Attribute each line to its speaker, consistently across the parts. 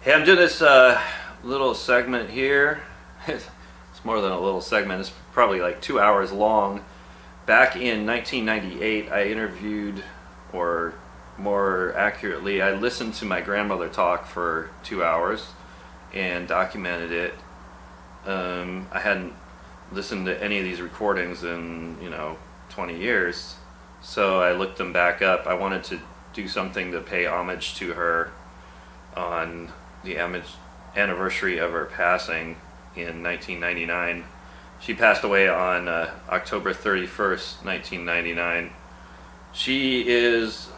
Speaker 1: Hey, I'm doing this little segment here. It's more than a little segment, it's probably like 2 hours long. Back in 1998, I interviewed, or more accurately, I listened to my grandmother talk for 2 hours and documented it. I hadn't listened to any of these recordings in, 20 years, so I looked them back up. I wanted to do something to pay homage to her on the anniversary of her passing in 1999. She passed away on October 31st, 1999. She is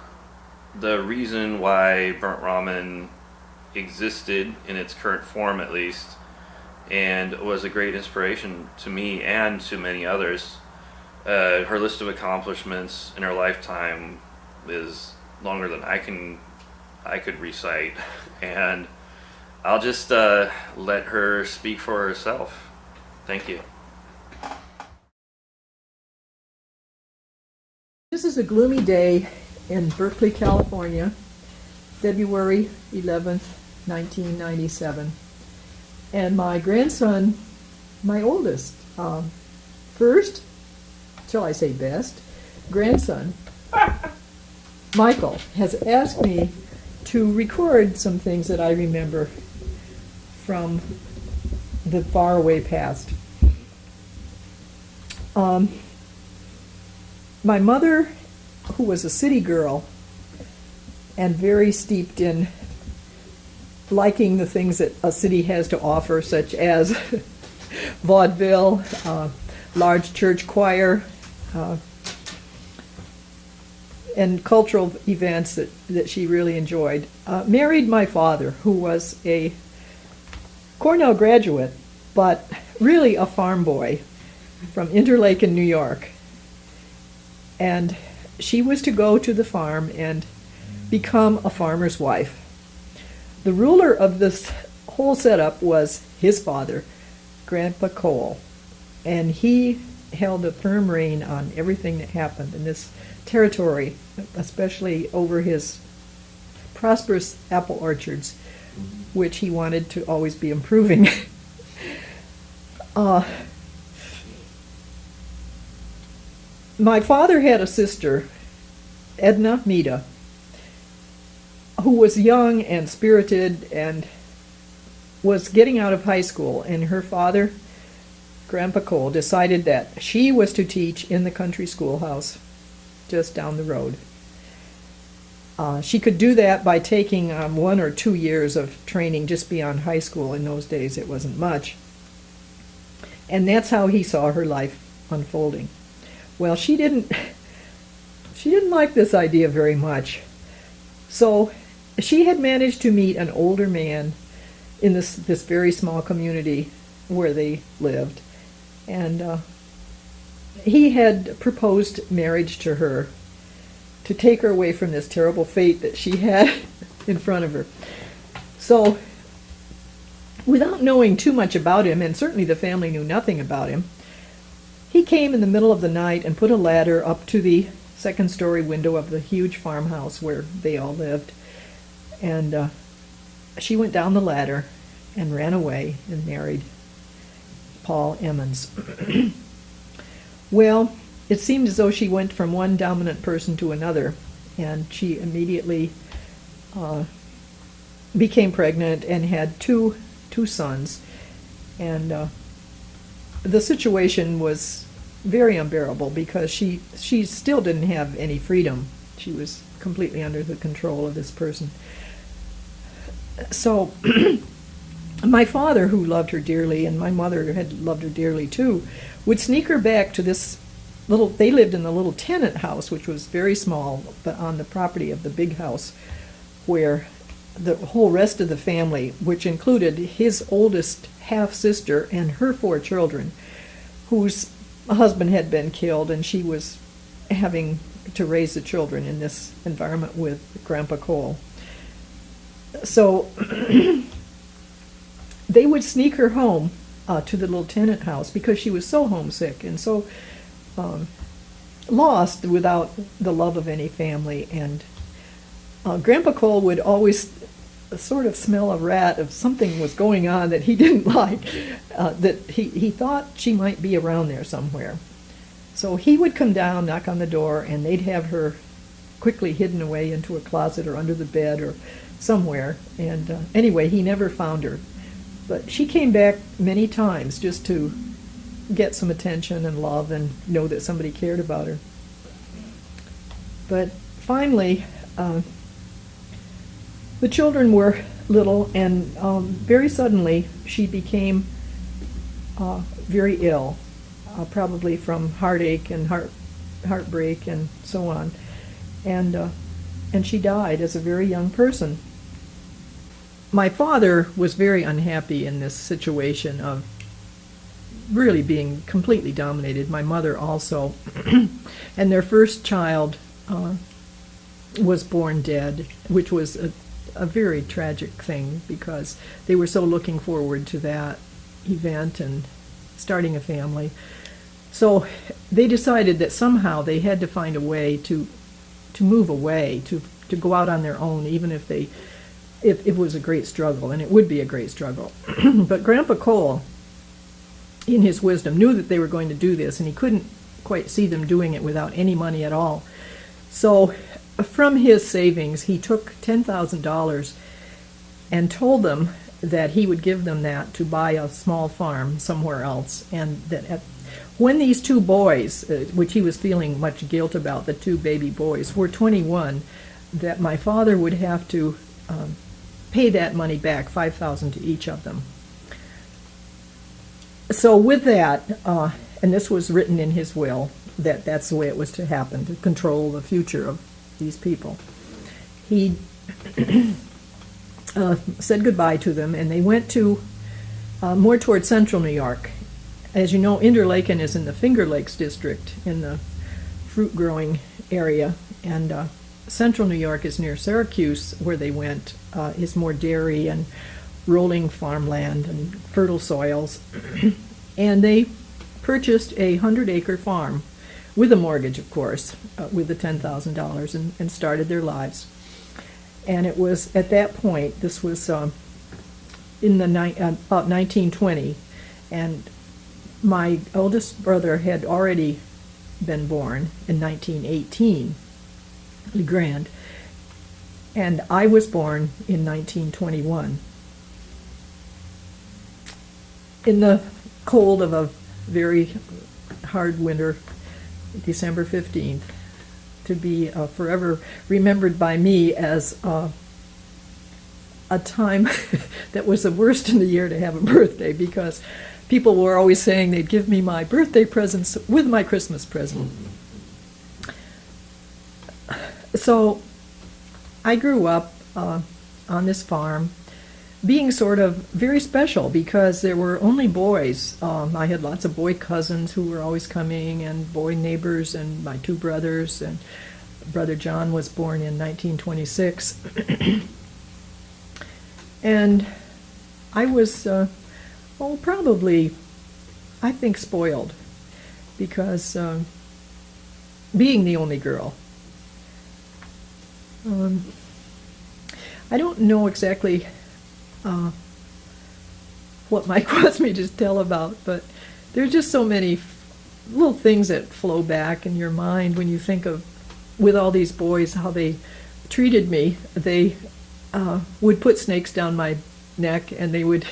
Speaker 1: the reason why burnt ramen existed in its current form, at least, and was a great inspiration to me and to many others. Her list of accomplishments in her lifetime is longer than I could recite, and I'll just let her speak for herself. Thank you.
Speaker 2: This is a gloomy day in Berkeley, California, February 11th, 1997. And my grandson, my oldest, first, shall I say best, grandson, Michael, has asked me to record some things that I remember from the faraway past. My mother, who was a city girl and very steeped in liking the things that a city has to offer, such as vaudeville, large church choir, and cultural events that she really enjoyed, married my father, who was a Cornell graduate, but really a farm boy from Interlaken, New York. And she was to go to the farm and become a farmer's wife. The ruler of this whole setup was his father, Grandpa Cole, and he held a firm rein on everything that happened in this territory, especially over his prosperous apple orchards, which he wanted to always be improving. My father had a sister, Edna Meda, who was young and spirited and was getting out of high school, and her father, Grandpa Cole, decided that she was to teach in the country schoolhouse just down the road. She could do that by taking 1 or 2 years of training just beyond high school. In those days, it wasn't much. And that's how he saw her life unfolding. Well, she didn't like this idea very much. So she had managed to meet an older man in this very small community where they lived. And he had proposed marriage to her to take her away from this terrible fate that she had in front of her. So, without knowing too much about him, and certainly the family knew nothing about him, he came in the middle of the night and put a ladder up to the second-story window of the huge farmhouse where they all lived. And she went down the ladder and ran away and married Paul Emmons. Well, it seemed as though she went from one dominant person to another, and she immediately became pregnant and had two sons. And the situation was very unbearable because she still didn't have any freedom. She was completely under the control of this person. So my father, who loved her dearly, and my mother had loved her dearly too, would sneak her back to this they lived in the little tenant house, which was very small, but on the property of the big house, where the whole rest of the family, which included his oldest half-sister and her 4 children, whose husband had been killed, and she was having to raise the children in this environment with Grandpa Cole. So they would sneak her home to the little tenant house because she was so homesick and so lost without the love of any family. And Grandpa Cole would always sort of smell a rat of something was going on that he didn't like, that he thought she might be around there somewhere. So he would come down, knock on the door, and they'd have her quickly hidden away into a closet or under the bed or somewhere. And anyway, he never found her. But she came back many times just to get some attention and love and know that somebody cared about her. But finally, the children were little, and very suddenly she became very ill, probably from heartache and heartbreak and so on. And she died as a very young person. My father was very unhappy in this situation of really being completely dominated. My mother also. And their first child was born dead, which was a very tragic thing because they were so looking forward to that event and starting a family. So they decided that somehow they had to find a way to move away, to go out on their own, even if it was a great struggle, and it would be a great struggle. But Grandpa Cole, in his wisdom, knew that they were going to do this, and he couldn't quite see them doing it without any money at all. So from his savings, he took $10,000 and told them that he would give them that to buy a small farm somewhere else, and that when these two boys, which he was feeling much guilt about, the two baby boys, were 21, that my father would have to pay that money back, $5,000 to each of them. So with that, and this was written in his will, that that's the way it was to happen, to control the future of these people. He said goodbye to them, and they went to more toward central New York. As you know, Interlaken is in the Finger Lakes district, in the fruit-growing area, and central New York is near Syracuse, where they went, is more dairy and rolling farmland and fertile soils. And they purchased a 100-acre farm, with a mortgage, of course, with the $10,000, and started their lives. And it was at that point, this was in about 1920, and my oldest brother had already been born in 1918, Legrand, and I was born in 1921. In the cold of a very hard winter, December 15th, to be forever remembered by me as a time that was the worst in the year to have a birthday, because people were always saying they'd give me my birthday presents with my Christmas present. So I grew up on this farm, being sort of very special because there were only boys. I had lots of boy cousins who were always coming, and boy neighbors, and my two brothers, and Brother John was born in 1926. And I was, probably, I think, spoiled because being the only girl. I don't know exactly what Mike wants me to tell about, but there's just so many little things that flow back in your mind when you think of, with all these boys, how they treated me. They would put snakes down my neck, and they would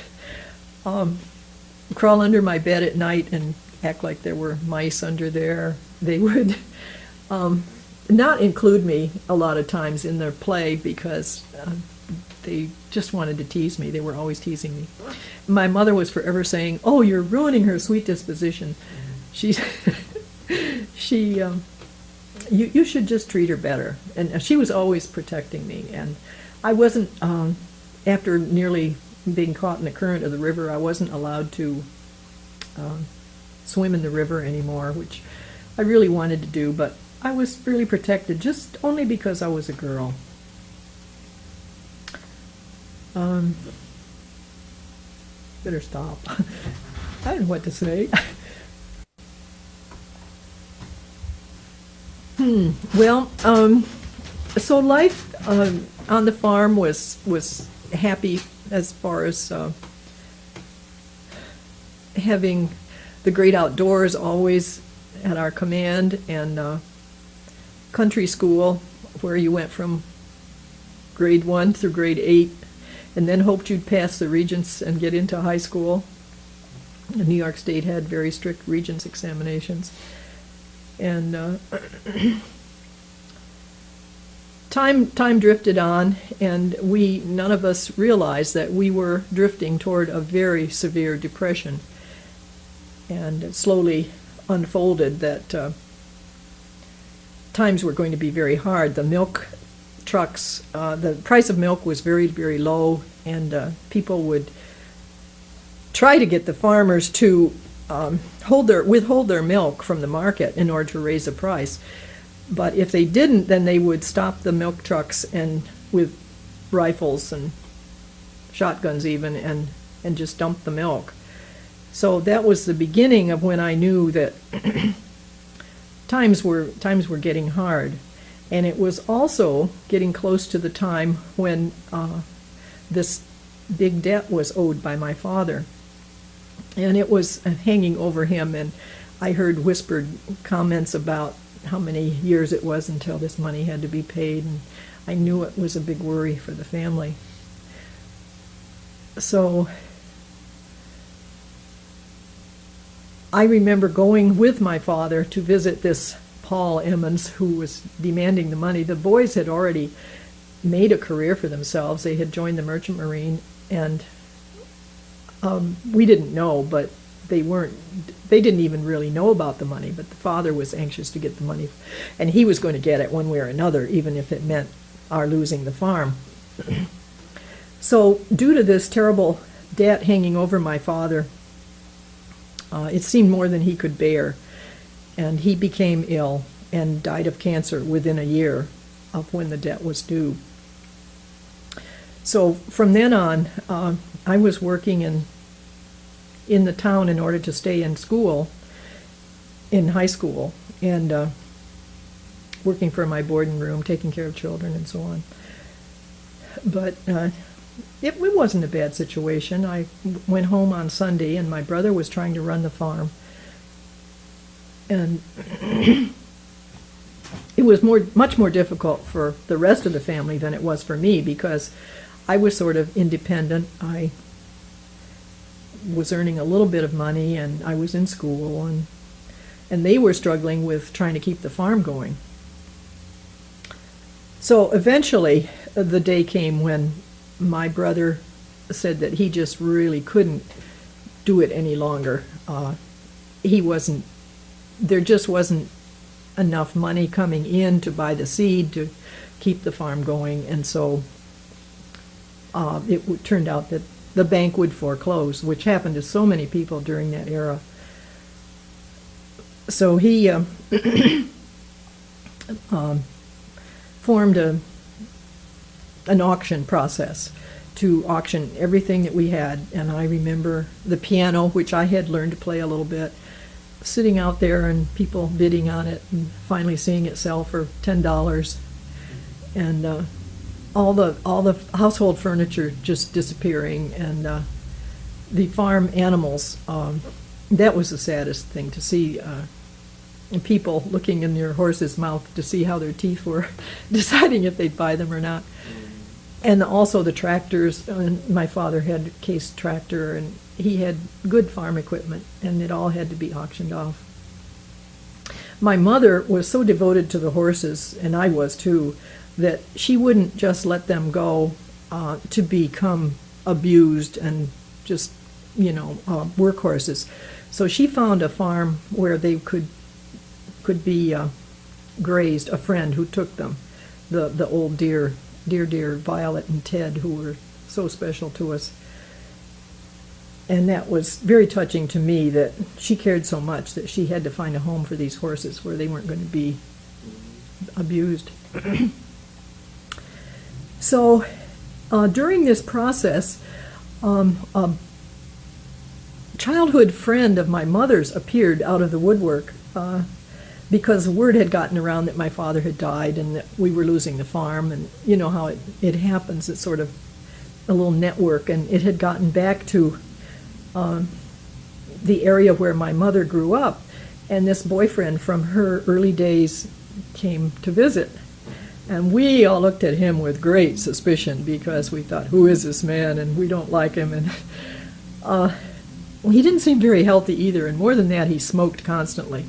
Speaker 2: crawl under my bed at night and act like there were mice under there. They would not include me a lot of times in their play because they just wanted to tease me. They were always teasing me. My mother was forever saying, "Oh, you're ruining her sweet disposition. You should just treat her better." And she was always protecting me. And I wasn't, after nearly being caught in the current of the river, I wasn't allowed to swim in the river anymore, which I really wanted to do, but I was really protected just only because I was a girl. Better stop. I don't know what to say. Well, so life on the farm was happy as far as having the great outdoors always at our command, and country school where you went from grade 1 through grade 8 and then hoped you'd pass the regents and get into high school. New York State had very strict regents examinations. And time drifted on, and none of us realized that we were drifting toward a very severe depression. And it slowly unfolded that times were going to be very hard. The milk trucks, the price of milk was very, very low, and people would try to get the farmers to withhold their milk from the market in order to raise the price. But if they didn't, then they would stop the milk trucks and with rifles and shotguns even, and just dump the milk. So that was the beginning of when I knew that times were getting hard. And it was also getting close to the time when this big debt was owed by my father. And it was hanging over him, and I heard whispered comments about how many years it was until this money had to be paid, and I knew it was a big worry for the family. So I remember going with my father to visit this Paul Emmons, who was demanding the money. The boys had already made a career for themselves. They had joined the Merchant Marine, and we didn't know, but they didn't even really know about the money, but the father was anxious to get the money, and he was going to get it one way or another, even if it meant our losing the farm. So due to this terrible debt hanging over my father, it seemed more than he could bear, and he became ill and died of cancer within a year of when the debt was due. So from then on, I was working in the town in order to stay in school, in high school, and working for my boarding room, taking care of children and so on. But it wasn't a bad situation. I went home on Sunday, and my brother was trying to run the farm. And it was much more difficult for the rest of the family than it was for me, because I was sort of independent. I was earning a little bit of money, and I was in school, and they were struggling with trying to keep the farm going. So eventually the day came when my brother said that he just really couldn't do it any longer. There just wasn't enough money coming in to buy the seed to keep the farm going, and so it turned out that the bank would foreclose, which happened to so many people during that era. So he formed an auction process to auction everything that we had. And I remember the piano, which I had learned to play a little bit, sitting out there and people bidding on it, and finally seeing it sell for $10. And all the household furniture just disappearing, and the farm animals. That was the saddest thing to see. People looking in their horse's mouth to see how their teeth were, deciding if they'd buy them or not. And also the tractors. My father had a Case tractor, and he had good farm equipment, and it all had to be auctioned off. My mother was so devoted to the horses, and I was too, that she wouldn't just let them go to become abused and just, workhorses. So she found a farm where they could be grazed, a friend who took them, the old dear Violet and Ted, who were so special to us. And that was very touching to me, that she cared so much that she had to find a home for these horses where they weren't going to be abused. So during this process, a childhood friend of my mother's appeared out of the woodwork, because word had gotten around that my father had died and that we were losing the farm, and you know how it happens. It sort of a little network, and it had gotten back to the area where my mother grew up, and this boyfriend from her early days came to visit. And we all looked at him with great suspicion because we thought, who is this man? And we don't like him. And he didn't seem very healthy either, and more than that, he smoked constantly.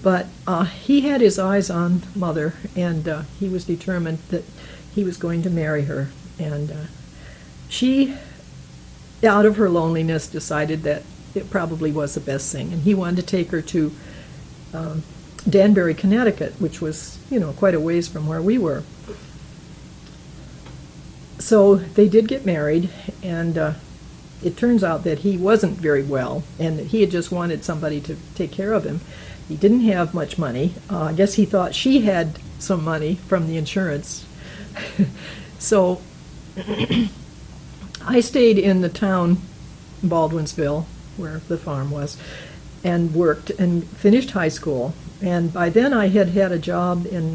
Speaker 2: But he had his eyes on Mother, and he was determined that he was going to marry her. And she, out of her loneliness, decided that it probably was the best thing. And he wanted to take her to Danbury, Connecticut, which was, quite a ways from where we were. So they did get married, and it turns out that he wasn't very well, and that he had just wanted somebody to take care of him. He didn't have much money. I guess he thought she had some money from the insurance. So I stayed in the town, Baldwinsville, where the farm was, and worked and finished high school. And by then I had had a job in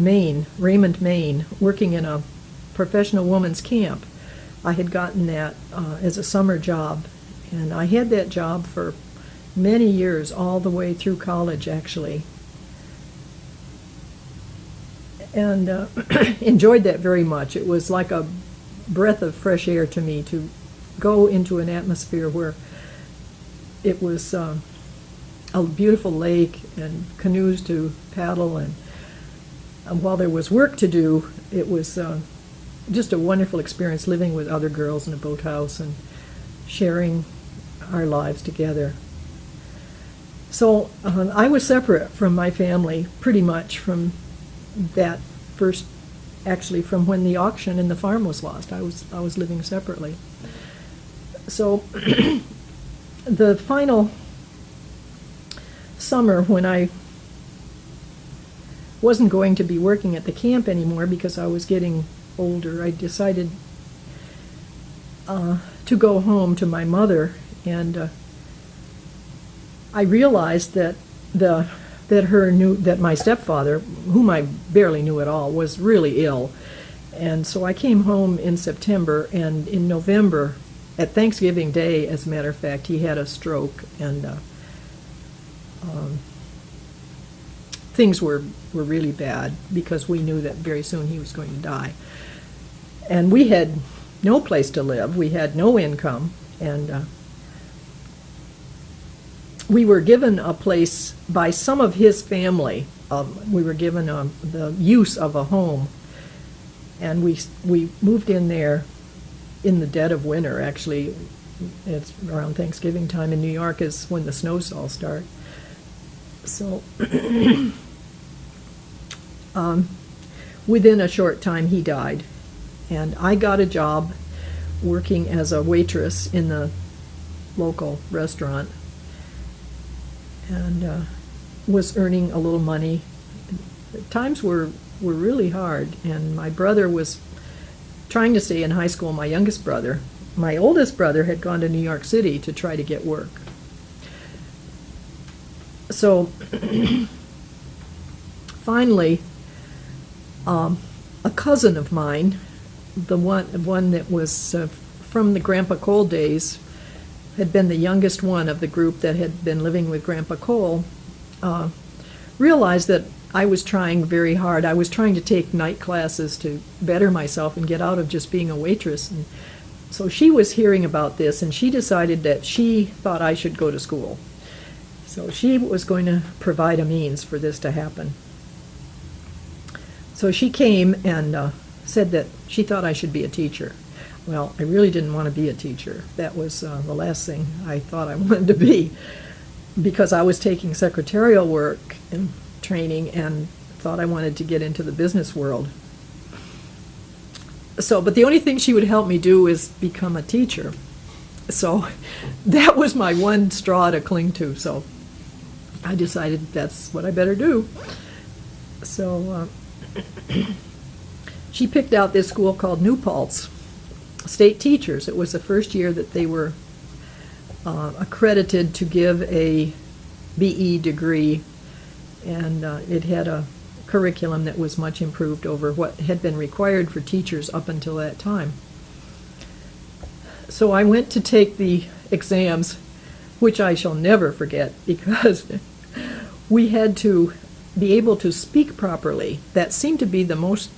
Speaker 2: Maine, Raymond, Maine, working in a professional women's camp. I had gotten that as a summer job, and I had that job for many years, all the way through college, actually. And enjoyed that very much. It was like a breath of fresh air to me to go into an atmosphere where it was a beautiful lake and canoes to paddle, and while there was work to do, it was just a wonderful experience living with other girls in a boathouse and sharing our lives together. So I was separate from my family pretty much from that first, actually from when the auction and the farm was lost. I was living separately. So the final summer, when I wasn't going to be working at the camp anymore because I was getting older, I decided to go home to my mother, and I realized that that my stepfather, whom I barely knew at all, was really ill. And so I came home in September, and in November, at Thanksgiving Day, as a matter of fact, he had a stroke, and things were really bad because we knew that very soon he was going to die. And we had no place to live. We had no income, and we were given a place by some of his family. We were given the use of a home, and we moved in there in the dead of winter. Actually, it's around Thanksgiving time in New York is when the snows all start. So within a short time he died, and I got a job working as a waitress in the local restaurant, and was earning a little money. Times were really hard, and my brother was trying to stay in high school. My youngest brother, my oldest brother, had gone to New York City to try to get work. So finally, a cousin of mine, the one that was from the Grandpa Cole days, had been the youngest one of the group that had been living with Grandpa Cole, realized that I was trying very hard. I was trying to take night classes to better myself and get out of just being a waitress. And so she was hearing about this, and she decided that she thought I should go to school. So she was going to provide a means for this to happen. So she came and said that she thought I should be a teacher. Well, I really didn't want to be a teacher. That was the last thing I thought I wanted to be, because I was taking secretarial work and training and thought I wanted to get into the business world. So, but the only thing she would help me do is become a teacher. So that was my one straw to cling to. So I decided that's what I better do. So she picked out this school called New Paltz, state teachers. It was the first year that they were accredited to give a BE degree, and it had a curriculum that was much improved over what had been required for teachers up until that time. So I went to take the exams, which I shall never forget, because we had to be able to speak properly. That seemed to be the most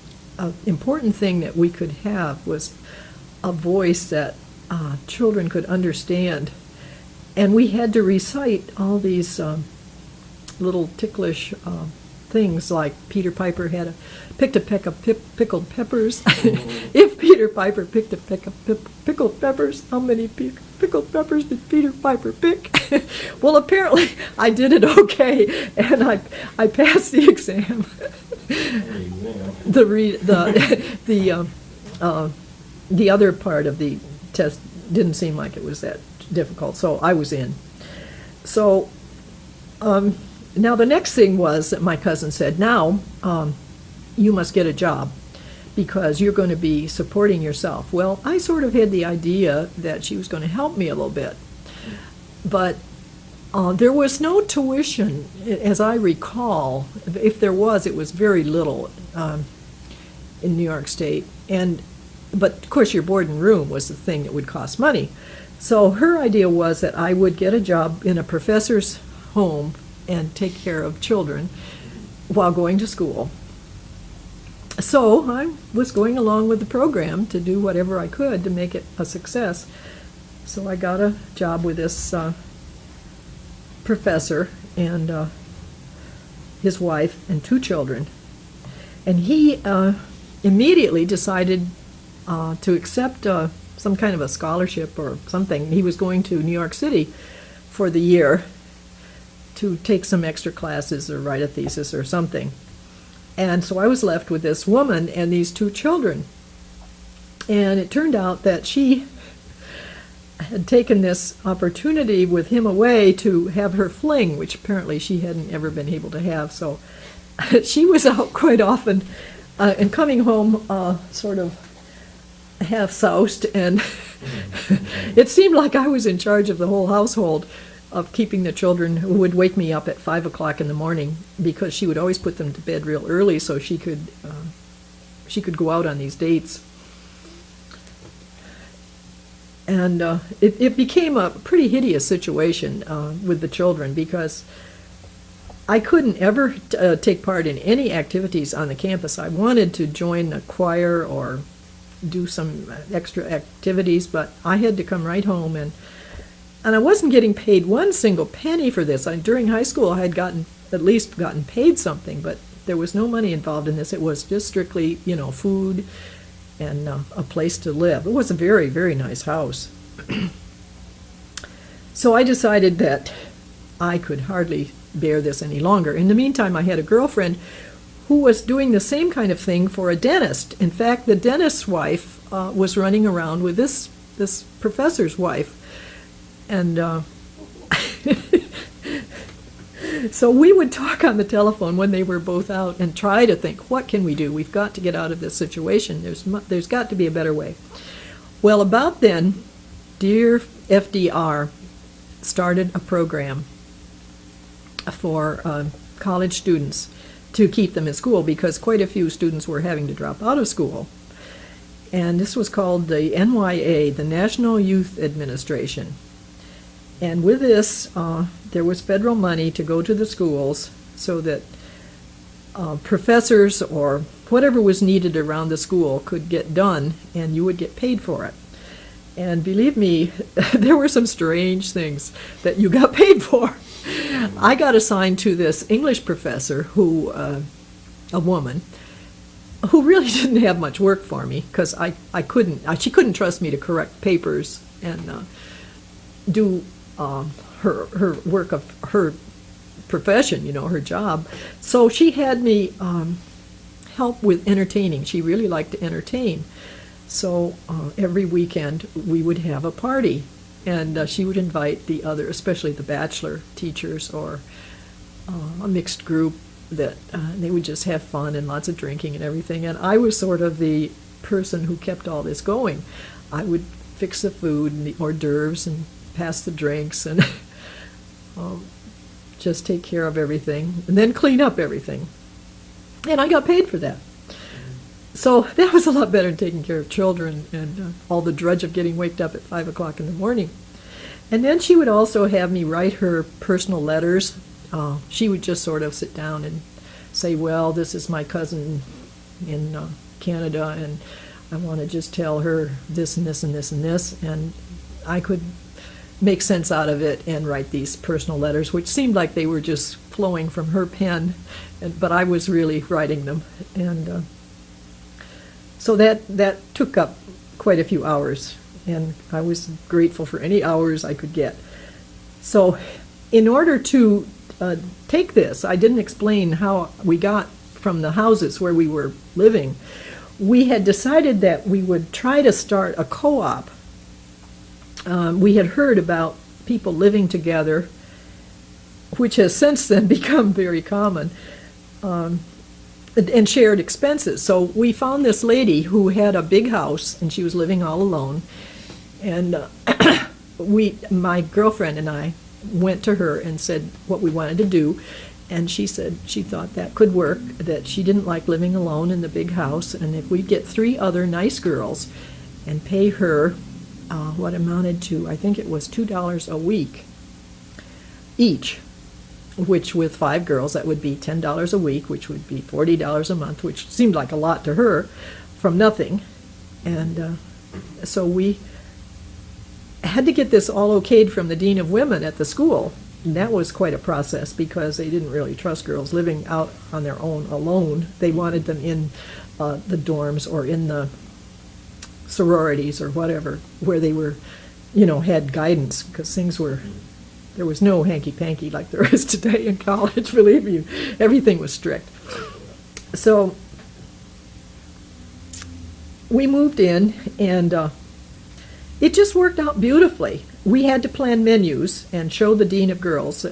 Speaker 2: important thing that we could have, was a voice that children could understand. And we had to recite all these little ticklish things, like Peter Piper picked a peck of pickled peppers. If Peter Piper picked a peck of pickled peppers, how many pickled peppers did Peter Piper pick? Well, apparently I did it okay, and I passed the exam. The other part of the test didn't seem like it was that difficult, so I was in. So now the next thing was that my cousin said, now you must get a job because you're going to be supporting yourself. Well, I sort of had the idea that she was going to help me a little bit, but there was no tuition, as I recall. If there was, it was very little in New York State. But of course your board and room was the thing that would cost money. So her idea was that I would get a job in a professor's home and take care of children while going to school. So I was going along with the program to do whatever I could to make it a success. So I got a job with this professor and his wife and 2 children. And he immediately decided to accept some kind of a scholarship or something. He was going to New York City for the year to take some extra classes or write a thesis or something. And so I was left with this woman and these 2 children. And it turned out that she had taken this opportunity with him away to have her fling, which apparently she hadn't ever been able to have. So she was out quite often and coming home sort of half-soused, and it seemed like I was in charge of the whole household, of keeping the children, who would wake me up at 5 o'clock in the morning, because she would always put them to bed real early so she could go out on these dates. And it became a pretty hideous situation with the children, because I couldn't ever take part in any activities on the campus. I wanted to join a choir or do some extra activities, but I had to come right home, and I wasn't getting paid one single penny for this. During high school I had at least gotten paid something, but there was no money involved in this. It was just strictly, food and a place to live. It was a very, very nice house. So I decided that I could hardly bear this any longer. In the meantime, I had a girlfriend who was doing the same kind of thing for a dentist. In fact, the dentist's wife was running around with this professor's wife. And so we would talk on the telephone when they were both out and try to think, what can we do? We've got to get out of this situation. There's got to be a better way. Well, about then, dear FDR started a program for college students to keep them in school, because quite a few students were having to drop out of school. And this was called the NYA, the National Youth Administration. And with this, there was federal money to go to the schools so that professors or whatever was needed around the school could get done, and you would get paid for it. And believe me, there were some strange things that you got paid for. I got assigned to this English professor, who, a woman, who really didn't have much work for me, because she couldn't trust me to correct papers and do her work of her profession, her job. So she had me help with entertaining. She really liked to entertain. So every weekend we would have a party, and she would invite the other, especially the bachelor teachers, or a mixed group, that they would just have fun and lots of drinking and everything. And I was sort of the person who kept all this going. I would fix the food and the hors d'oeuvres and pass the drinks and just take care of everything, and then clean up everything. And I got paid for that. So that was a lot better than taking care of children and all the drudge of getting waked up at 5 o'clock in the morning. And then she would also have me write her personal letters. She would just sort of sit down and say, well, this is my cousin in Canada, and I want to just tell her this and this and this and this. And I could make sense out of it and write these personal letters, which seemed like they were just flowing from her pen, but I was really writing them. And so that took up quite a few hours, and I was grateful for any hours I could get. So in order to take this, I didn't explain how we got from the houses where we were living. We had decided that we would try to start a co-op. We had heard about people living together, which has since then become very common, and shared expenses. So we found this lady who had a big house, and she was living all alone. And my girlfriend and I went to her and said what we wanted to do. And she said she thought that could work, that she didn't like living alone in the big house. And if we'd get 3 other nice girls and pay her what amounted to, I think it was $2 a week each, which with 5 girls, that would be $10 a week, which would be $40 a month, which seemed like a lot to her from nothing. And so we had to get this all okayed from the dean of women at the school. And that was quite a process because they didn't really trust girls living out on their own alone. They wanted them in the dorms or in the sororities or whatever, where they were, had guidance, because there was no hanky-panky like there is today in college, believe me. Everything was strict. So we moved in, and it just worked out beautifully. We had to plan menus and show the dean of girls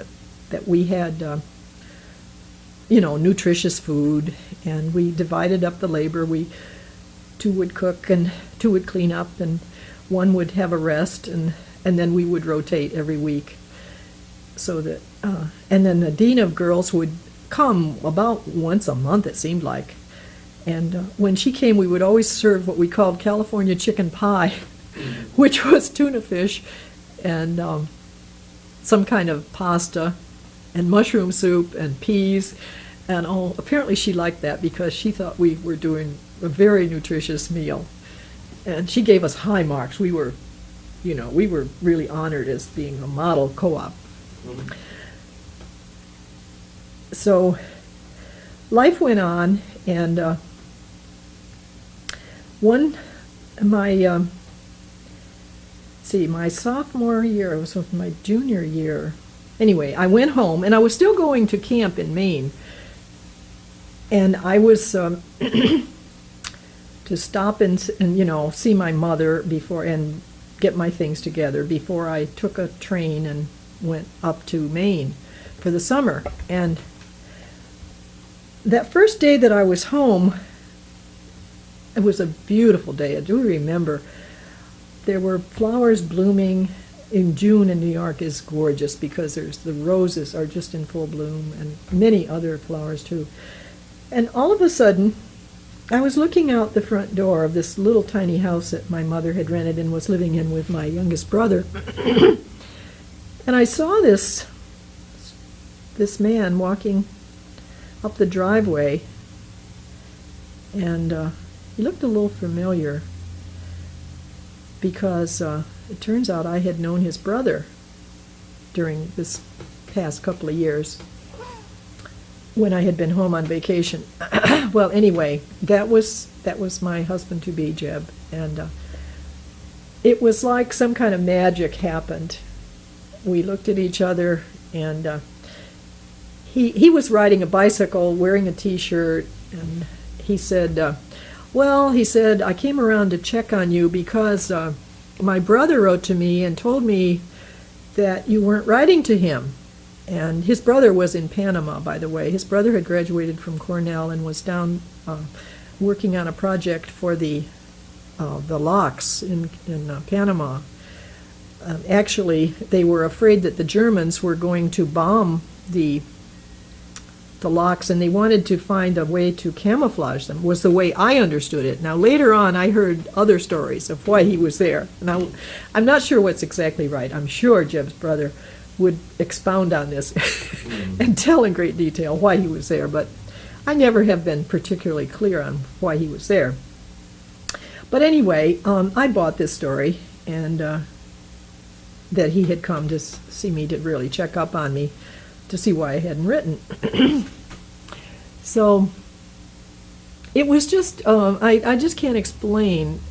Speaker 2: that we had, nutritious food, and we divided up the labor. 2 would cook and 2 would clean up, and 1 would have a rest, and then we would rotate every week. So that, and then the dean of girls would come about once a month, it seemed like. And when she came, we would always serve what we called California chicken pie, which was tuna fish and some kind of pasta and mushroom soup and peas. And apparently she liked that because she thought we were doing a very nutritious meal. And she gave us high marks. We were really honored as being a model co-op. So life went on, and my sophomore year, it was my junior year. Anyway, I went home, and I was still going to camp in Maine, and I was to stop and see my mother before and get my things together before I took a train and went up to Maine for the summer. And that first day that I was home, it was a beautiful day. I do remember there were flowers blooming. In June in New York is gorgeous because the roses are just in full bloom, and many other flowers too. And all of a sudden, I was looking out the front door of this little tiny house that my mother had rented and was living in with my youngest brother. And I saw this man walking up the driveway, and he looked a little familiar because it turns out I had known his brother during this past couple of years when I had been home on vacation. Well, anyway, that was my husband-to-be, Jeb, and it was like some kind of magic happened. We looked at each other, and he was riding a bicycle, wearing a T-shirt, and he said, I came around to check on you because my brother wrote to me and told me that you weren't writing to him. And his brother was in Panama, by the way. His brother had graduated from Cornell and was down working on a project for the locks in Panama. Actually, they were afraid that the Germans were going to bomb the the locks, and they wanted to find a way to camouflage them, was the way I understood it. Now, later on, I heard other stories of why he was there. Now, I'm not sure what's exactly right. I'm sure Jeb's brother would expound on this and tell in great detail why he was there, but I never have been particularly clear on why he was there. But anyway, I bought this story, and that he had come to see me, to really check up on me, to see why I hadn't written. So it was just, I just can't explain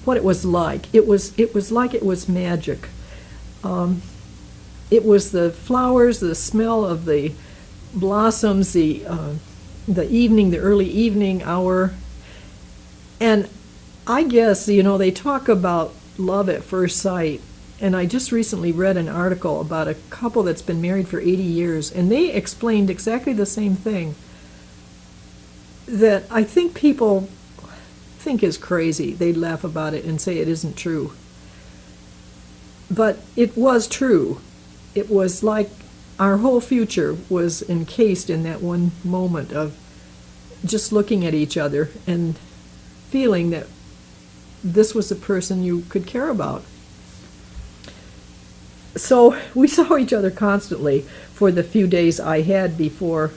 Speaker 2: what it was like. It was like it was magic. It was the flowers, the smell of the blossoms, the evening, the early evening hour. And I guess, they talk about love at first sight. And I just recently read an article about a couple that's been married for 80 years, and they explained exactly the same thing that I think people think is crazy. They laugh about it and say it isn't true. But it was true. It was like our whole future was encased in that one moment of just looking at each other and feeling that this was a person you could care about. So we saw each other constantly for the few days I had before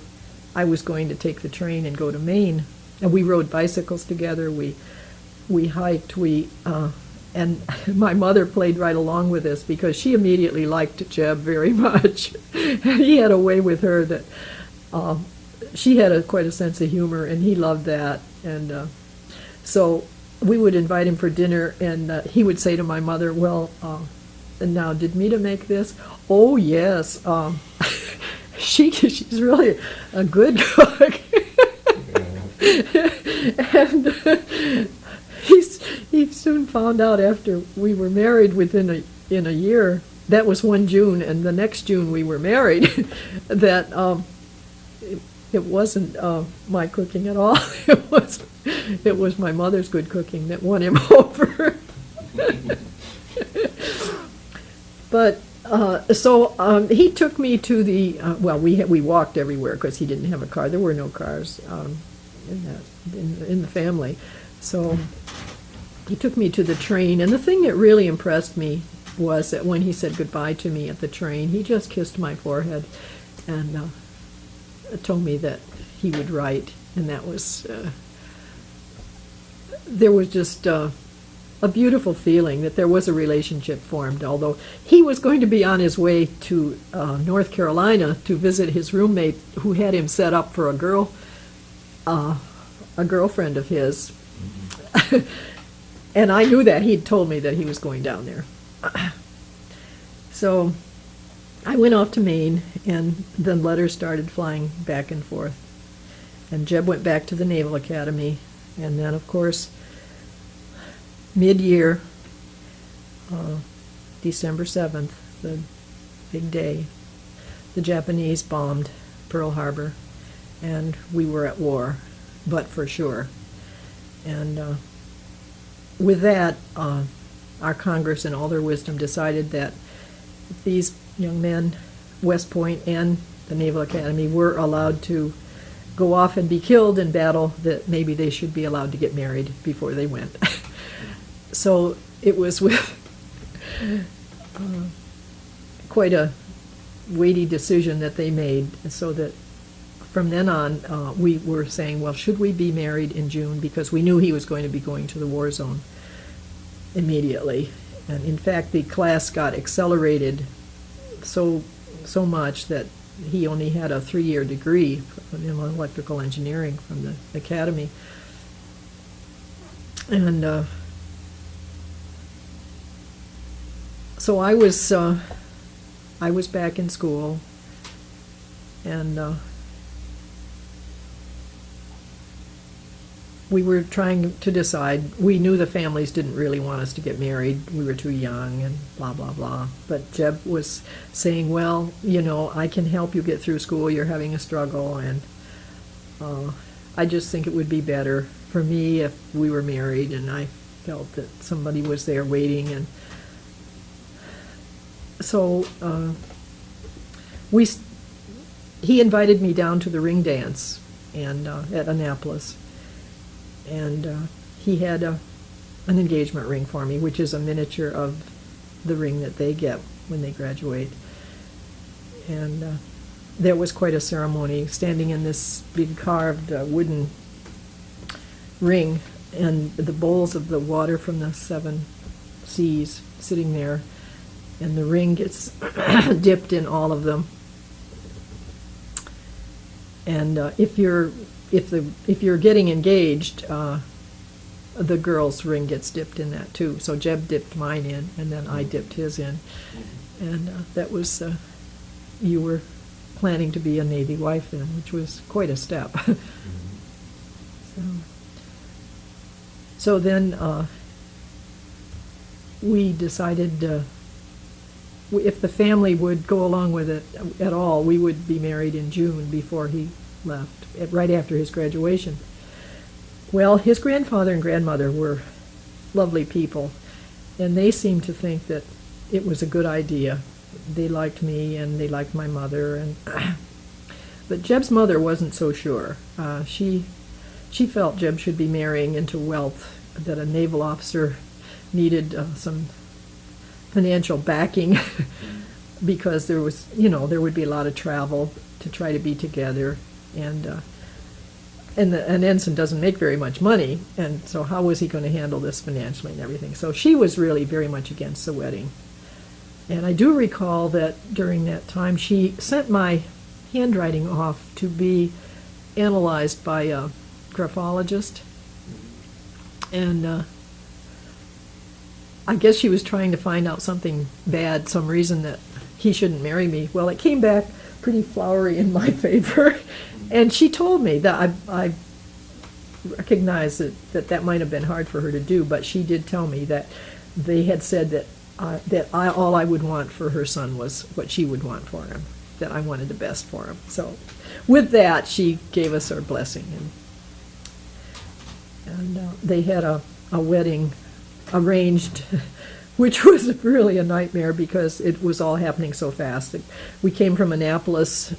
Speaker 2: I was going to take the train and go to Maine. And we rode bicycles together, we hiked, and my mother played right along with us because she immediately liked Jeb very much. He had a way with her that she had quite a sense of humor, and he loved that. And so we would invite him for dinner, and he would say to my mother, well, and now, did Meda make this? Oh, yes. She's really a good cook. And he soon found out after we were married in a year, that was one June, and the next June we were married, that it wasn't my cooking at all. It was my mother's good cooking that won him over. But so he took me to the we walked everywhere because he didn't have a car. There were no cars in the family. So he took me to the train, and the thing that really impressed me was that when he said goodbye to me at the train, he just kissed my forehead and told me that he would write, and that was there was just a beautiful feeling that there was a relationship formed, although he was going to be on his way to North Carolina to visit his roommate who had him set up for a girlfriend of his. And I knew that. He'd told me that he was going down there. So I went off to Maine, and then letters started flying back and forth. And Jeb went back to the Naval Academy, and then, of course, mid-year, December 7th, the big day, the Japanese bombed Pearl Harbor, and we were at war, but for sure. And with that, our Congress, in all their wisdom, decided that if these young men, West Point and the Naval Academy, were allowed to go off and be killed in battle, that maybe they should be allowed to get married before they went. So it was with quite a weighty decision that they made, so that from then on we were saying, well, should we be married in June? Because we knew he was going to be going to the war zone immediately. And in fact, the class got accelerated so much that he only had a 3-year degree in electrical engineering from the academy. And so I was back in school, and we were trying to decide. We knew the families didn't really want us to get married. We were too young and blah, blah, blah. But Jeb was saying, well, I can help you get through school. You're having a struggle, and I just think it would be better for me if we were married, and I felt that somebody was there waiting. And so he invited me down to the ring dance and at Annapolis, and he had an engagement ring for me, which is a miniature of the ring that they get when they graduate. And there was quite a ceremony, standing in this big carved wooden ring, and the bowls of the water from the 7 seas sitting there, and the ring gets dipped in all of them. And if you're getting engaged, the girl's ring gets dipped in that too. So Jeb dipped mine in, and then I dipped his in, and that was you were planning to be a Navy wife then, which was quite a step. So then we decided if the family would go along with it at all, we would be married in June before he left, right after his graduation. Well, his grandfather and grandmother were lovely people, and they seemed to think that it was a good idea. They liked me, and they liked my mother, and but Jeb's mother wasn't so sure. She felt Jeb should be marrying into wealth, that a naval officer needed some financial backing because there was, there would be a lot of travel to try to be together, and an ensign doesn't make very much money, and so how was he going to handle this financially and everything? So she was really very much against the wedding. And I do recall that during that time she sent my handwriting off to be analyzed by a graphologist, and I guess she was trying to find out something bad, some reason that he shouldn't marry me. Well, it came back pretty flowery in my favor, and she told me that I recognize that might have been hard for her to do, but she did tell me that they had said that all I would want for her son was what she would want for him, that I wanted the best for him. So with that, she gave us our blessing, and they had a wedding arranged, which was really a nightmare because it was all happening so fast. We came from Annapolis,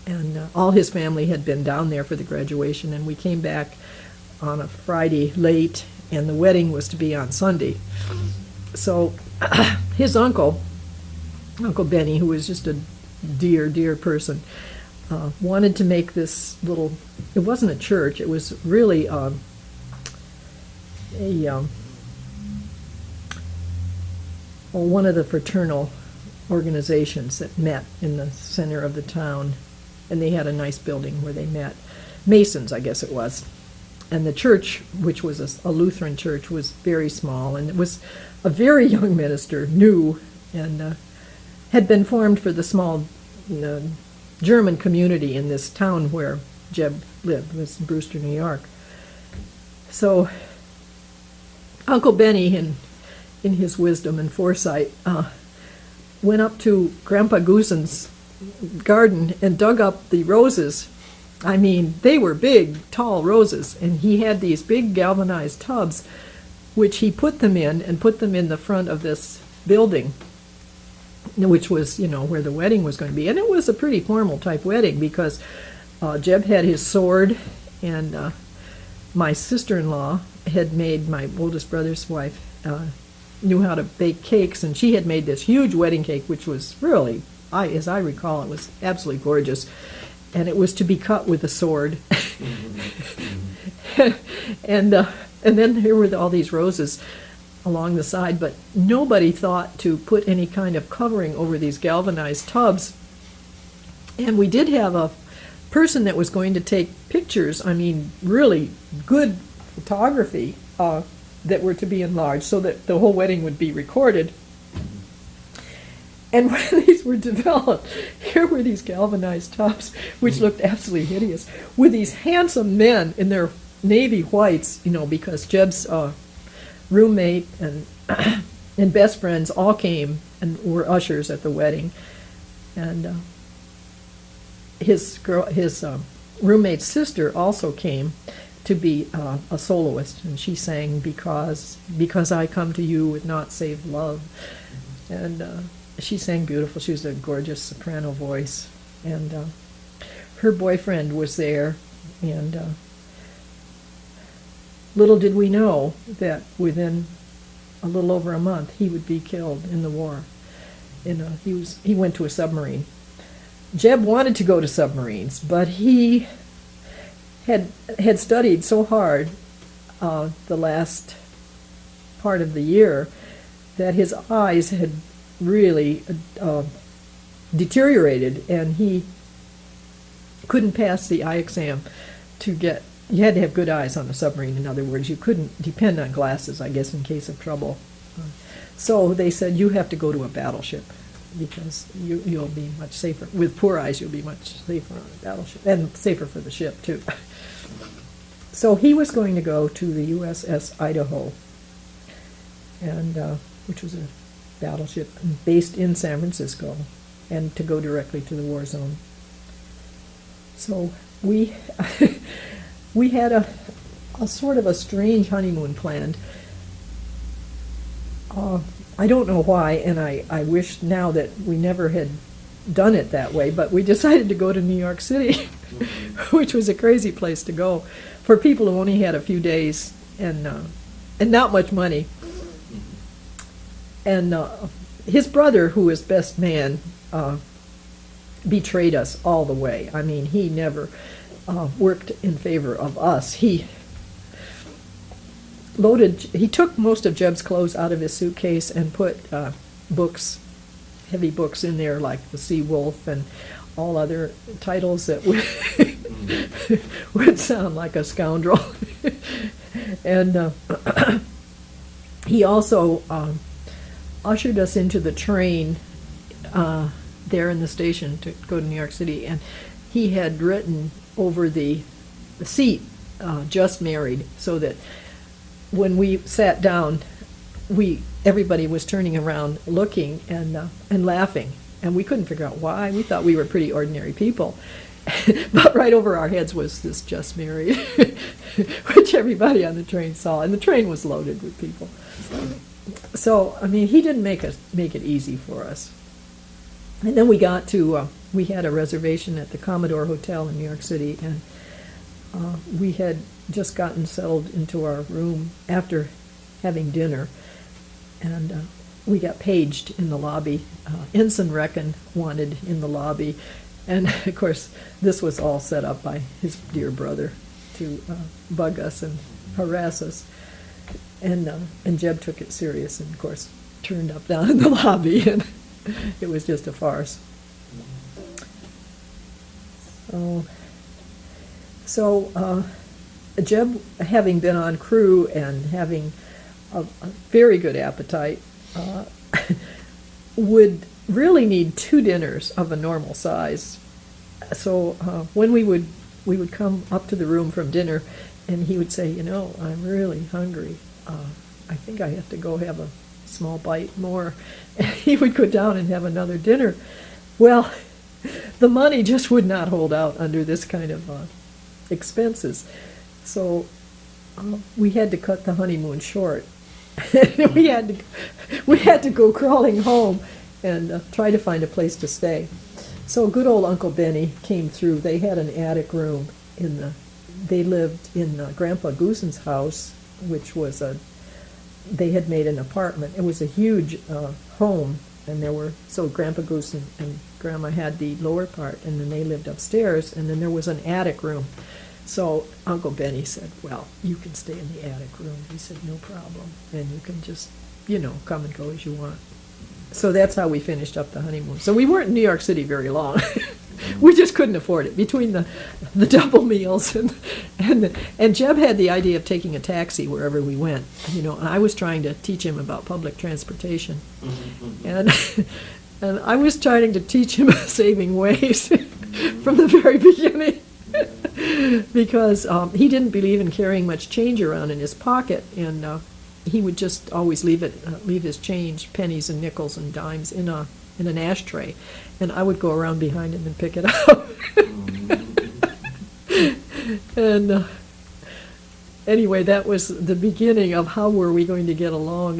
Speaker 2: and all his family had been down there for the graduation, and we came back on a Friday late, and the wedding was to be on Sunday. So his Uncle Benny, who was just a dear person, wanted to make this little, it wasn't a church, it was really one of the fraternal organizations that met in the center of the town, and they had a nice building where they met. Masons, I guess it was. And the church, which was a Lutheran church, was very small, and it was a very young minister, new, and had been formed for the small German community in this town where Jeb lived, was in Brewster, New York. So Uncle Benny, in his wisdom and foresight, went up to Grandpa Goosen's garden and dug up the roses. I mean, they were big, tall roses, and he had these big galvanized tubs, which he put them in the front of this building, which was, where the wedding was going to be. And it was a pretty formal type wedding because Jeb had his sword, and my sister-in-law had made, my oldest brother's wife, knew how to bake cakes, and she had made this huge wedding cake, which was really, as I recall, it was absolutely gorgeous. And it was to be cut with a sword. and then there were all these roses along the side, but nobody thought to put any kind of covering over these galvanized tubs. And we did have a person that was going to take pictures, I mean, really good photography, that were to be enlarged so that the whole wedding would be recorded. And when these were developed, here were these galvanized tubs, which looked absolutely hideous, with these handsome men in their navy whites, because Jeb's roommate and and best friends all came and were ushers at the wedding. And his roommate's sister also came to be a soloist, and she sang because I come to you with naught save love, and she sang beautiful. She was a gorgeous soprano voice, and her boyfriend was there, and little did we know that within a little over a month he would be killed in the war. He went to a submarine. Jeb wanted to go to submarines, but he had studied so hard the last part of the year that his eyes had really deteriorated, and he couldn't pass the eye exam to get. You had to have good eyes on a submarine. In other words, you couldn't depend on glasses, I guess, in case of trouble. So they said, you have to go to a battleship, because you'll be much safer. With poor eyes, you'll be much safer on a battleship, and safer for the ship, too. So he was going to go to the USS Idaho, and which was a battleship based in San Francisco, and to go directly to the war zone. So we we had a sort of a strange honeymoon planned. I don't know why, and I wish now that we never had done it that way, but we decided to go to New York City, which was a crazy place to go for people who only had a few days and not much money. And his brother, who was best man, betrayed us all the way. I mean, he never worked in favor of us. He took most of Jeb's clothes out of his suitcase and put books, heavy books in there, like The Sea Wolf and all other titles that would sound like a scoundrel. And he also ushered us into the train there in the station to go to New York City, and he had written over the seat, "just married," so that when we sat down, everybody was turning around looking and laughing, and we couldn't figure out why. We thought we were pretty ordinary people. But right over our heads was this "just married," which everybody on the train saw, and the train was loaded with people. So, I mean, he didn't make it easy for us. And then we got to, we had a reservation at the Commodore Hotel in New York City, and we had just gotten settled into our room after having dinner, and we got paged in the lobby. Ensign Rechen wanted in the lobby, and of course this was all set up by his dear brother to bug us and harass us. And Jeb took it serious, and of course turned up down in the lobby, and it was just a farce. So Jeb, having been on crew and having a very good appetite, would really need 2 dinners of a normal size. So when we would come up to the room from dinner, and he would say, "I'm really hungry. I think I have to go have a small bite more." And he would go down and have another dinner. Well, the money just would not hold out under this kind of expenses. So we had to cut the honeymoon short. we had to go crawling home and try to find a place to stay. So good old Uncle Benny came through. They had an attic room they lived in Grandpa Goosen's house, which was they had made an apartment. It was a huge home, and so Grandpa Goosen and Grandma had the lower part, and then they lived upstairs, and then there was an attic room. So Uncle Benny said, "Well, you can stay in the attic room." He said, "No problem, and you can just, come and go as you want." So that's how we finished up the honeymoon. So we weren't in New York City very long. We just couldn't afford it between the double meals and Jeb had the idea of taking a taxi wherever we went, and I was trying to teach him about public transportation, and I was trying to teach him saving ways from the very beginning, because he didn't believe in carrying much change around in his pocket, and he would just always leave his change, pennies and nickels and dimes, in an ashtray, and I would go around behind him and pick it up. And anyway, that was the beginning of how were we going to get along.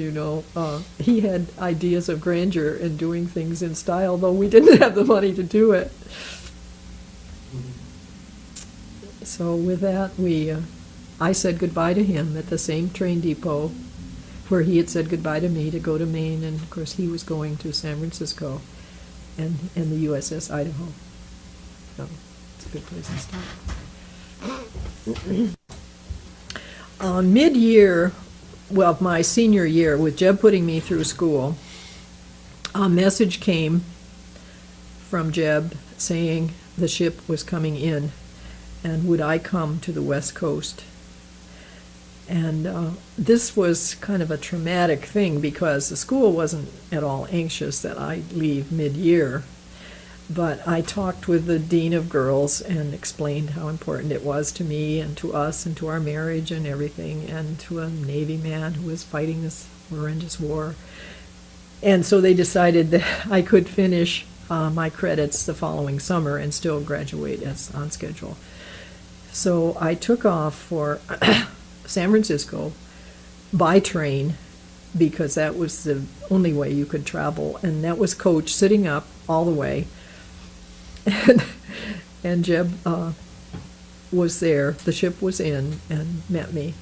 Speaker 2: He had ideas of grandeur and doing things in style, though we didn't have the money to do it. So with that, I said goodbye to him at the same train depot where he had said goodbye to me to go to Maine, and of course he was going to San Francisco and the USS Idaho. So it's a good place to start. Mid-year, well, my senior year, with Jeb putting me through school, a message came from Jeb saying the ship was coming in, and would I come to the West Coast? And this was kind of a traumatic thing because the school wasn't at all anxious that I leave mid-year. But I talked with the dean of girls and explained how important it was to me and to us and to our marriage and everything, and to a Navy man who was fighting this horrendous war. And so they decided that I could finish my credits the following summer and still graduate as on schedule. So I took off for San Francisco by train because that was the only way you could travel, and that was coach sitting up all the way. And Jeb was there. The ship was in and met me,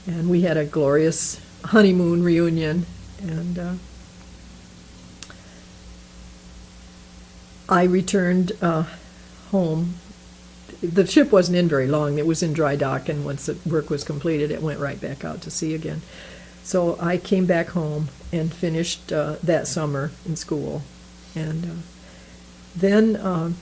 Speaker 2: and we had a glorious honeymoon reunion. And I returned home. The ship wasn't in very long. It was in dry dock, and once the work was completed, it went right back out to sea again. So I came back home and finished that summer in school, and then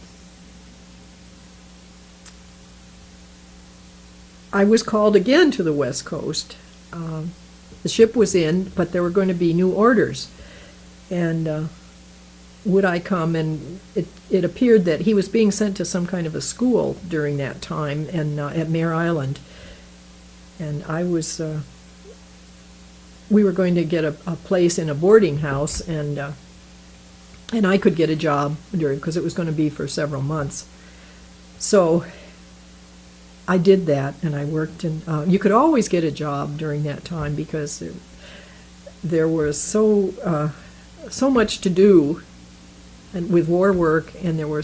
Speaker 2: I was called again to the West Coast. The ship was in, but there were going to be new orders, and would I come? And it appeared that he was being sent to some kind of a school during that time, and at Mare Island, and I was. We were going to get a place in a boarding house, and I could get a job because it was going to be for several months. So I did that, and I worked. And you could always get a job during that time because there was so much to do, and with war work, and there were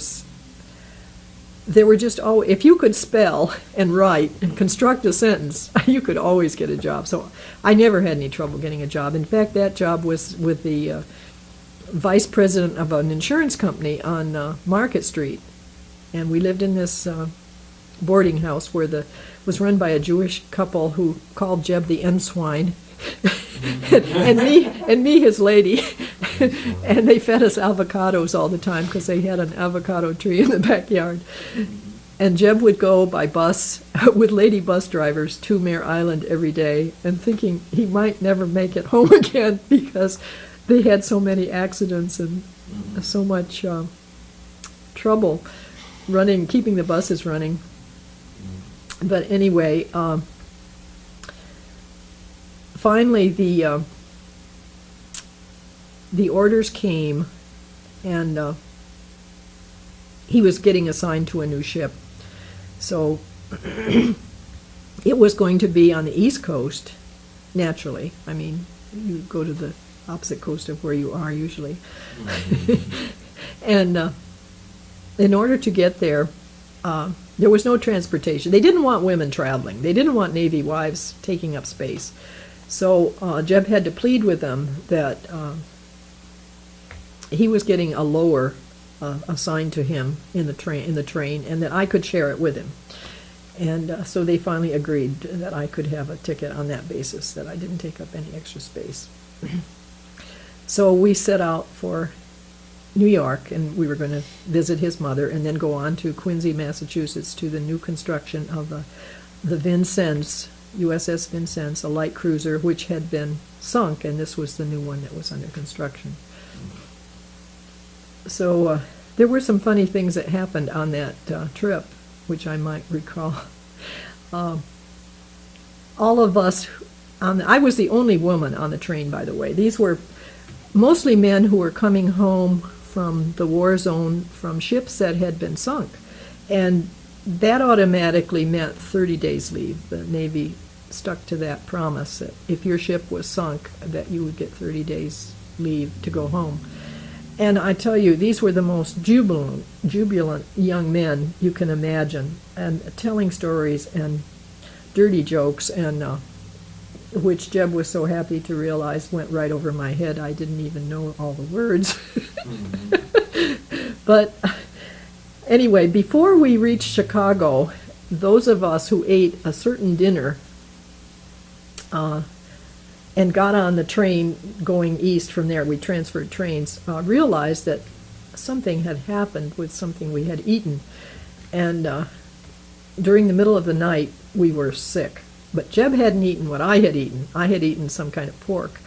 Speaker 2: just if you could spell and write and construct a sentence, you could always get a job. So I never had any trouble getting a job. In fact, that job was with the vice president of an insurance company on Market Street, and we lived in this boarding house was run by a Jewish couple who called Jeb the Endswine, and me his lady, and they fed us avocados all the time because they had an avocado tree in the backyard. And Jeb would go by bus with lady bus drivers to Mare Island every day, and thinking he might never make it home again because they had so many accidents and so much trouble keeping the buses running. But anyway, finally the orders came, and he was getting assigned to a new ship. So it was going to be on the East Coast, naturally. I mean, you go to the opposite coast of where you are usually. And in order to get there, there was no transportation. They didn't want women traveling. They didn't want Navy wives taking up space. So Jeb had to plead with them that he was getting a lower assigned to him in the train, and that I could share it with him. And so they finally agreed that I could have a ticket on that basis, that I didn't take up any extra space. So we set out for New York, and we were going to visit his mother and then go on to Quincy, Massachusetts, to the new construction of the Vincennes, USS Vincennes, a light cruiser which had been sunk, and this was the new one that was under construction. So there were some funny things that happened on that trip, which I might recall. All of us, I was the only woman on the train, by the way. These were mostly men who were coming home from the war zone from ships that had been sunk. And that automatically meant 30 days leave. The Navy stuck to that promise that if your ship was sunk, that you would get 30 days leave to go home. And I tell you, these were the most jubilant young men you can imagine, and telling stories and dirty jokes, and which Jeb was so happy to realize went right over my head. I didn't even know all the words. But anyway, before we reached Chicago, those of us who ate a certain dinner and got on the train going east from there, we transferred trains, realized that something had happened with something we had eaten. And during the middle of the night, we were sick. But Jeb hadn't eaten what I had eaten. I had eaten some kind of pork.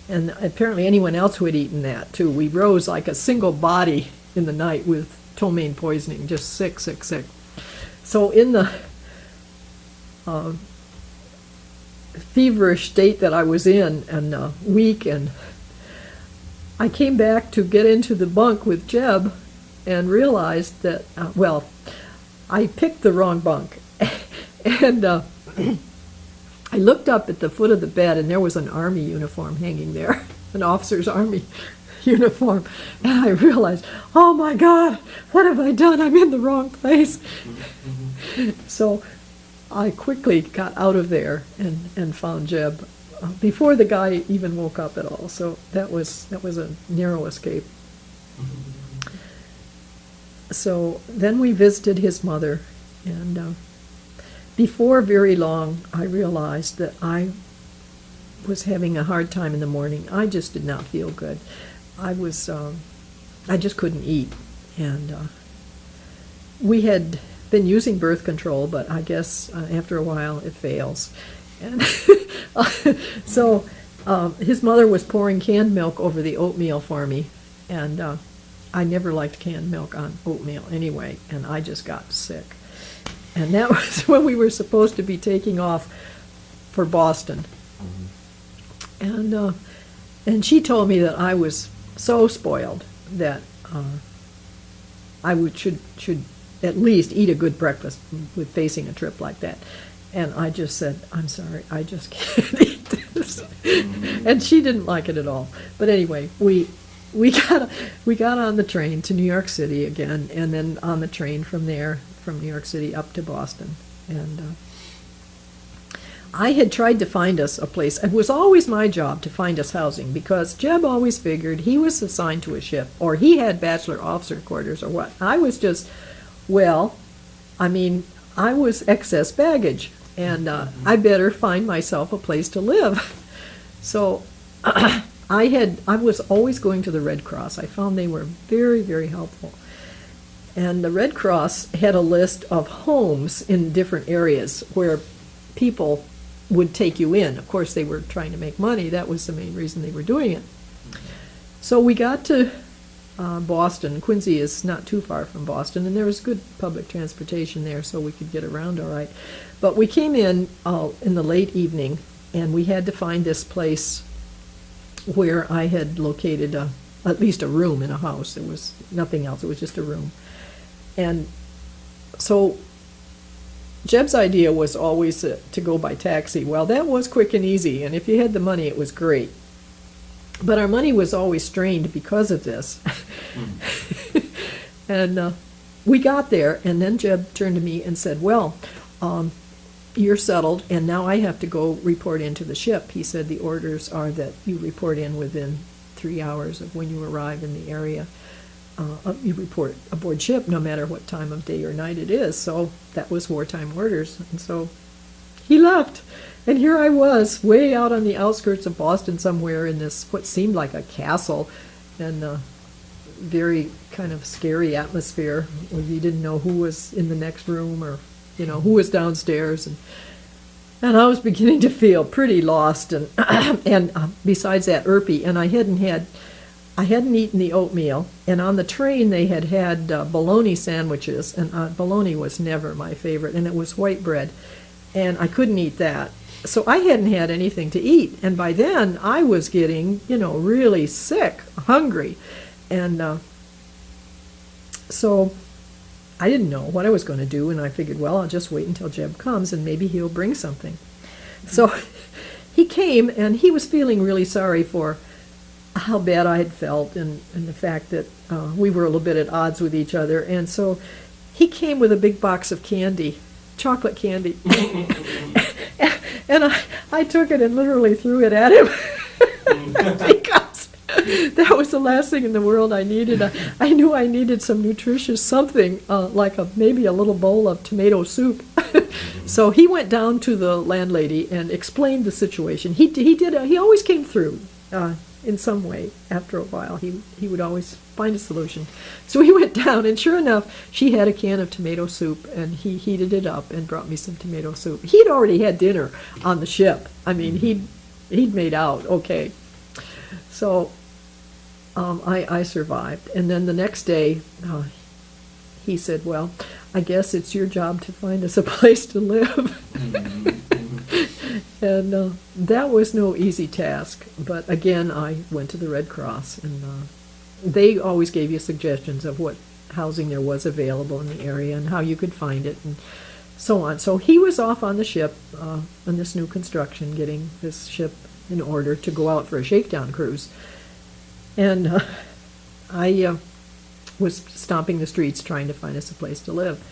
Speaker 2: And apparently anyone else who had eaten that, too. We rose like a single body in the night with ptomaine poisoning, just sick, sick, sick. So in the feverish state that I was in, and weak, and I came back to get into the bunk with Jeb and realized that, I picked the wrong bunk. And I looked up at the foot of the bed, and there was an army uniform hanging there, an officer's army uniform. And I realized, oh my God, what have I done? I'm in the wrong place. So I quickly got out of there and found Jeb before the guy even woke up at all. So that was a narrow escape. So then we visited his mother, and before very long, I realized that I was having a hard time in the morning. I just did not feel good. I just couldn't eat, and we had been using birth control, but I guess after a while it fails. And so his mother was pouring canned milk over the oatmeal for me, and I never liked canned milk on oatmeal anyway, and I just got sick. And that was when we were supposed to be taking off for Boston. And she told me that I was so spoiled that I should at least eat a good breakfast with facing a trip like that. And I just said, I'm sorry, I just can't eat this. And she didn't like it at all. But anyway, we got on the train to New York City again, and then on the train from there, from New York City up to Boston. And I had tried to find us a place. It was always my job to find us housing, because Jeb always figured he was assigned to a ship, or he had bachelor officer quarters, or what. I was just, I was excess baggage, and I better find myself a place to live. So I was always going to the Red Cross. I found they were very, very helpful. And the Red Cross had a list of homes in different areas where people would take you in. Of course, they were trying to make money. That was the main reason they were doing it. So we got to Boston. Quincy is not too far from Boston, and there was good public transportation there, so we could get around all right. But we came in the late evening, and we had to find this place where I had located at least a room in a house. There was nothing else. It was just a room. And so Jeb's idea was always to go by taxi. Well, that was quick and easy, and if you had the money, it was great. But our money was always strained because of this. And we got there, and then Jeb turned to me and said, you're settled, and now I have to go report into the ship. He said the orders are that you report in within 3 hours of when you arrive in the area. You report aboard ship no matter what time of day or night it is. So that was wartime orders. And so he left. And here I was, way out on the outskirts of Boston somewhere in this, what seemed like a castle, and very kind of scary atmosphere where you didn't know who was in the next room, or, who was downstairs. And I was beginning to feel pretty lost. And besides that, irpy. And I hadn't eaten the oatmeal, and on the train they had bologna sandwiches, and bologna was never my favorite, and it was white bread, and I couldn't eat that. So I hadn't had anything to eat, and by then I was getting, really sick, hungry, and so I didn't know what I was going to do, and I figured, I'll just wait until Jeb comes, and maybe he'll bring something. So he came, and he was feeling really sorry for how bad I had felt, and the fact that we were a little bit at odds with each other. And so he came with a big box of candy, chocolate candy. And I took it and literally threw it at him because that was the last thing in the world I needed. I knew I needed some nutritious something, like maybe a little bowl of tomato soup. So he went down to the landlady and explained the situation. He always came through in some way. After a while, he would always find a solution. So he went down, and sure enough, she had a can of tomato soup, and he heated it up and brought me some tomato soup. He'd already had dinner on the ship. I mean, he'd made out okay. So I survived. And then the next day, he said, well, I guess it's your job to find us a place to live. And that was no easy task. But again, I went to the Red Cross, and they always gave you suggestions of what housing there was available in the area and how you could find it and so on. So he was off on the ship on this new construction, getting this ship in order to go out for a shakedown cruise. And I was stomping the streets trying to find us a place to live.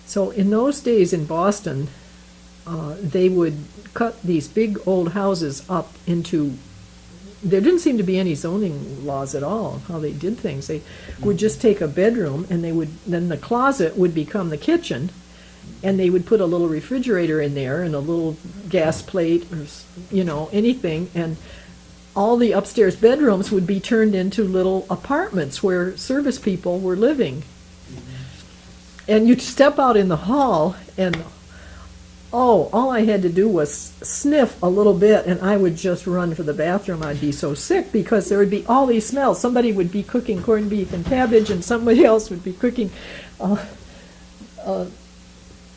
Speaker 2: So in those days in Boston, they would cut these big old houses up into, there didn't seem to be any zoning laws at all, how they did things. They would just take a bedroom, and then the closet would become the kitchen, and they would put a little refrigerator in there and a little gas plate, or anything, and all the upstairs bedrooms would be turned into little apartments where service people were living. And you'd step out in the hall, and all I had to do was sniff a little bit, and I would just run for the bathroom. I'd be so sick because there would be all these smells. Somebody would be cooking corned beef and cabbage, and somebody else would be cooking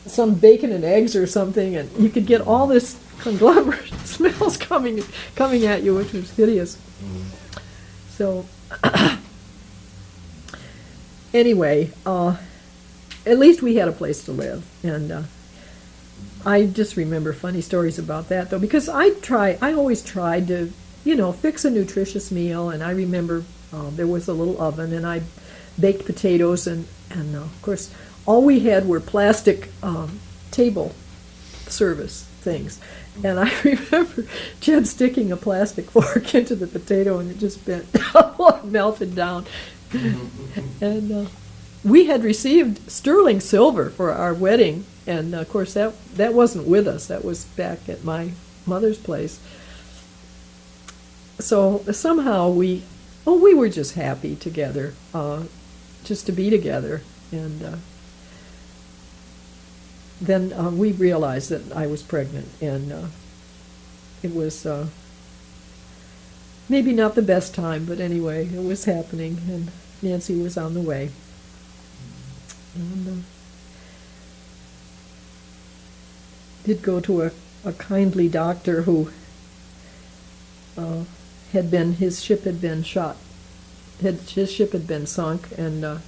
Speaker 2: some bacon and eggs or something, and you could get all this conglomerate smells coming at you, which was hideous. So anyway, at least we had a place to live, and I just remember funny stories about that, though, because I always tried to, fix a nutritious meal, and I remember there was a little oven, and I baked potatoes, and of course, all we had were plastic table service things. And I remember Jed sticking a plastic fork into the potato, and it just bent melted down. And we had received sterling silver for our wedding, and of course that wasn't with us. That was back at my mother's place. So somehow we were just happy together, just to be together. And then we realized that I was pregnant, and it was maybe not the best time, but anyway, it was happening, and Nancy was on the way. And did go to a kindly doctor who his ship had been shot. His ship had been sunk, and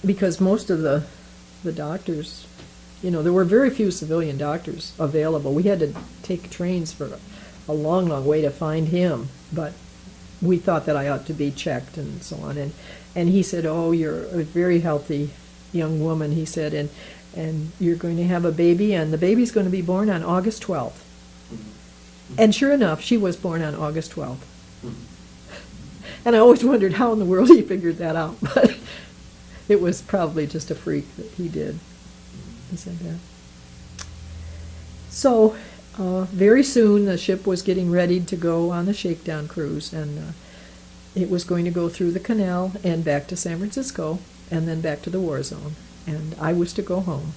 Speaker 2: because most of the doctors, there were very few civilian doctors available. We had to take trains for a long, long way to find him, but we thought that I ought to be checked and so on. And he said, "Oh, you're a very healthy young woman," he said, and you're going to have a baby, and the baby's going to be born on August 12th. And sure enough, she was born on August 12th. And I always wondered how in the world he figured that out, but it was probably just a freak that he did. He said that. So very soon the ship was getting ready to go on the shakedown cruise, and it was going to go through the canal and back to San Francisco, and then back to the war zone. And I was to go home,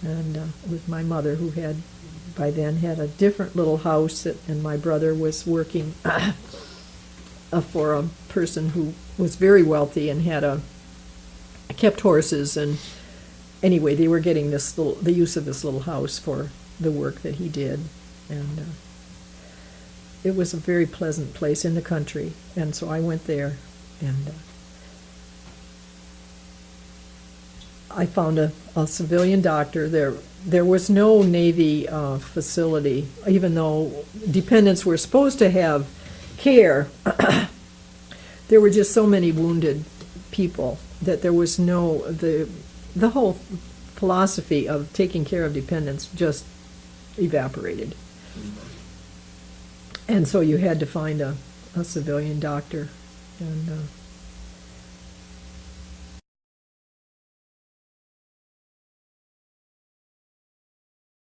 Speaker 2: and with my mother, who had by then had a different little house, and my brother was working for a person who was very wealthy and had kept horses, and anyway, they were getting the use of this little house for the work that he did, and it was a very pleasant place in the country, and so I went there, and I found a civilian doctor there. There was no Navy facility, even though dependents were supposed to have care, there were just so many wounded people that there was the whole philosophy of taking care of dependents just evaporated. And so you had to find a civilian doctor, and